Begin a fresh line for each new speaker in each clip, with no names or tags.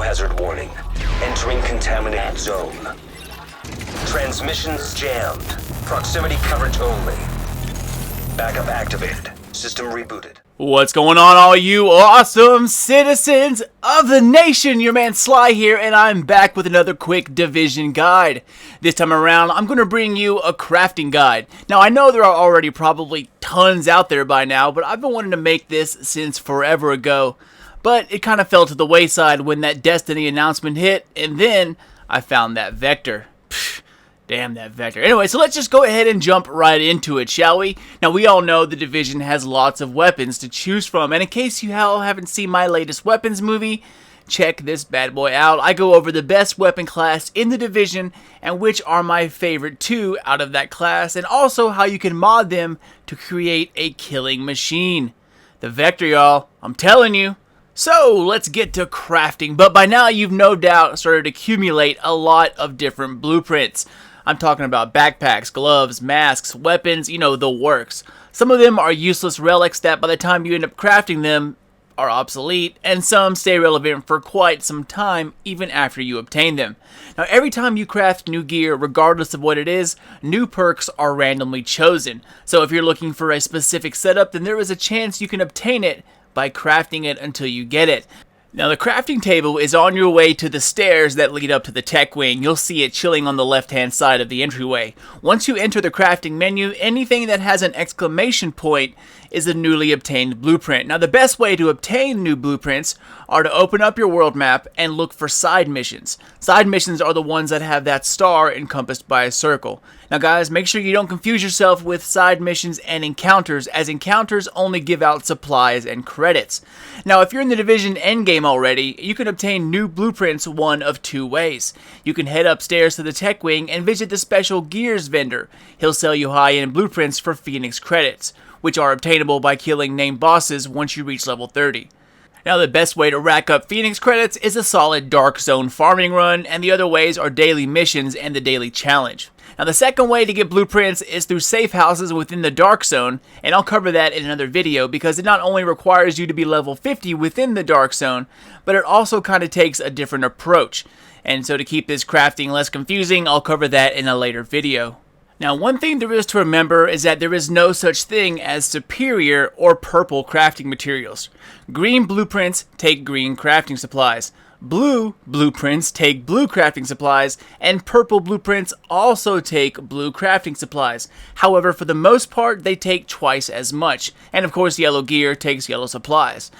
Biohazard warning. Entering contaminated zone. Transmissions jammed. Proximity coverage only. Backup activated. System rebooted.
What's going on, all you awesome citizens of the nation? Your man Sly here, and I'm back with another quick Division guide. This time around, I'm going to bring you a crafting guide. Now, I know there are already probably tons out there by now, but I've been wanting to make this since forever ago. But it kind of fell to the wayside when that Destiny announcement hit, and then I found that Vector. Damn that Vector. Anyway, so let's just go ahead and jump right into it, shall we? Now, we all know the Division has lots of weapons to choose from, and in case you all haven't seen my latest weapons movie, check this bad boy out. I go over the best weapon class in the Division, and which are my favorite two out of that class, and also how you can mod them to create a killing machine. The Vector, y'all. I'm telling you. So, let's get to crafting, but by now you've no doubt started to accumulate a lot of different blueprints. I'm talking about backpacks, gloves, masks, weapons, you know, the works. Some of them are useless relics that by the time you end up crafting them are obsolete, and some stay relevant for quite some time even after you obtain them. Now, every time you craft new gear, regardless of what it is, new perks are randomly chosen. So if you're looking for a specific setup, then there is a chance you can obtain it by crafting it until you get it. Now, the crafting table is on your way to the stairs that lead up to the tech wing. You'll see it chilling on the left-hand side of the entryway. Once you enter the crafting menu, anything that has an exclamation point is a newly obtained blueprint. Now, the best way to obtain new blueprints are to open up your world map and look for side missions. Side missions are the ones that have that star encompassed by a circle. Now, guys, make sure you don't confuse yourself with side missions and encounters, as encounters only give out supplies and credits. Now, if you're in the Division endgame already, you can obtain new blueprints one of two ways. You can head upstairs to the tech wing and visit the special gears vendor. He'll sell you high-end blueprints for Phoenix credits, which are obtainable by killing named bosses once you reach level 30. Now, the best way to rack up Phoenix credits is a solid Dark Zone farming run, and the other ways are daily missions and the daily challenge. Now, the second way to get blueprints is through safe houses within the Dark Zone, and I'll cover that in another video because it not only requires you to be level 50 within the Dark Zone, but it also kind of takes a different approach. And so to keep this crafting less confusing, I'll cover that in a later video. Now, one thing there is to remember is that there is no such thing as superior or purple crafting materials. Green blueprints take green crafting supplies. Blue blueprints take blue crafting supplies, and purple blueprints also take blue crafting supplies. However, for the most part, they take twice as much. And of course, yellow gear takes yellow supplies.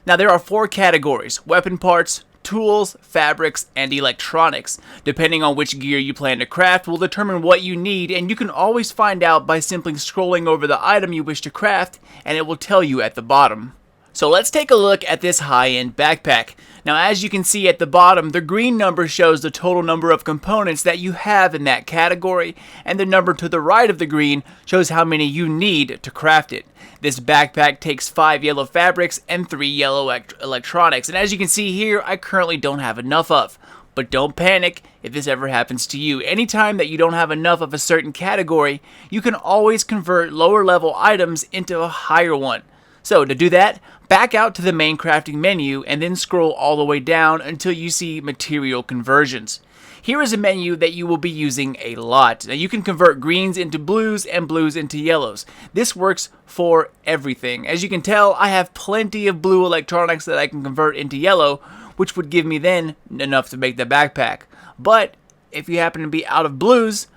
Now, there are 4 categories: weapon parts, tools, fabrics, and electronics. Depending on which gear you plan to craft will determine what you need, and you can always find out by simply scrolling over the item you wish to craft, and it will tell you at the bottom. So let's take a look at this high-end backpack. Now, as you can see at the bottom, the green number shows the total number of components that you have in that category, and the number to the right of the green shows how many you need to craft it. This backpack takes 5 yellow fabrics and 3 yellow electronics, and as you can see here, I currently don't have enough of. But don't panic if this ever happens to you. Anytime that you don't have enough of a certain category, you can always convert lower level items into a higher one. So to do that, back out to the main crafting menu and then scroll all the way down until you see material conversions. Here is a menu that you will be using a lot. Now, you can convert greens into blues and blues into yellows. This works for everything. As you can tell, I have plenty of blue electronics that I can convert into yellow, which would give me then enough to make the backpack. But if you happen to be out of blues,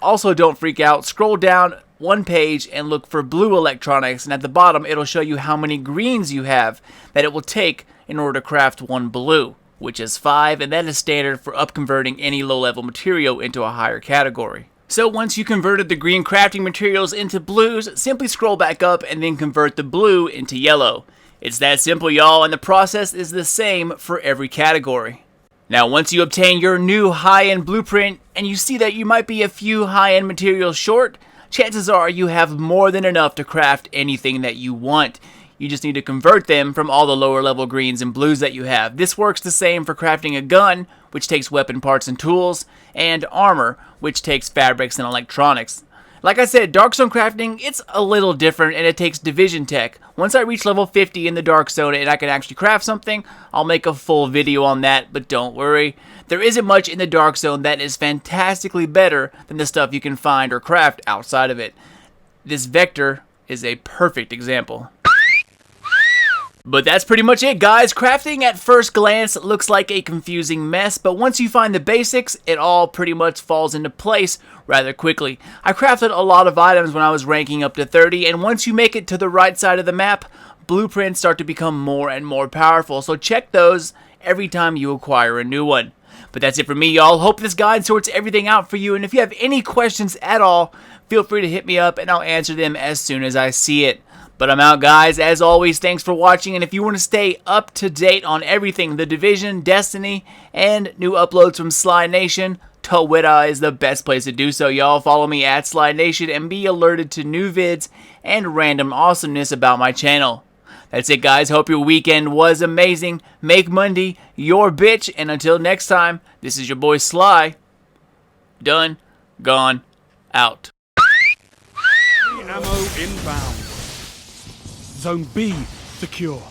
also don't freak out. Scroll down one page and look for blue electronics, and at the bottom it'll show you how many greens you have that it will take in order to craft one blue, which is 5, and that is standard for upconverting any low-level material into a higher category. So once you converted the green crafting materials into blues, simply scroll back up and then convert the blue into yellow. It's that simple, y'all, and the process is the same for every category. Now, once you obtain your new high-end blueprint and you see that you might be a few high-end materials short, chances are you have more than enough to craft anything that you want. You just need to convert them from all the lower level greens and blues that you have. This works the same for crafting a gun, which takes weapon parts and tools, and armor, which takes fabrics and electronics. Like I said, Dark Zone crafting, it's a little different and it takes division tech. Once I reach level 50 in the Dark Zone and I can actually craft something, I'll make a full video on that, but don't worry. There isn't much in the Dark Zone that is fantastically better than the stuff you can find or craft outside of it. This Vector is a perfect example. But that's pretty much it, guys. Crafting at first glance looks like a confusing mess, but once you find the basics, it all pretty much falls into place rather quickly. I crafted a lot of items when I was ranking up to 30, and once you make it to the right side of the map, blueprints start to become more and more powerful, so check those every time you acquire a new one. But that's it for me, y'all. Hope this guide sorts everything out for you, and if you have any questions at all, feel free to hit me up and I'll answer them as soon as I see it. But I'm out, guys. As always, thanks for watching, and if you want to stay up to date on everything The Division, Destiny, and new uploads from Sly Nation, Twitter is the best place to do so, y'all. Follow me at Sly Nation and be alerted to new vids and random awesomeness about my channel. That's it, guys. Hope your weekend was amazing. Make Monday your bitch, and until next time, this is your boy Sly. Done, gone, out.
Ammo inbound. Zone B secure.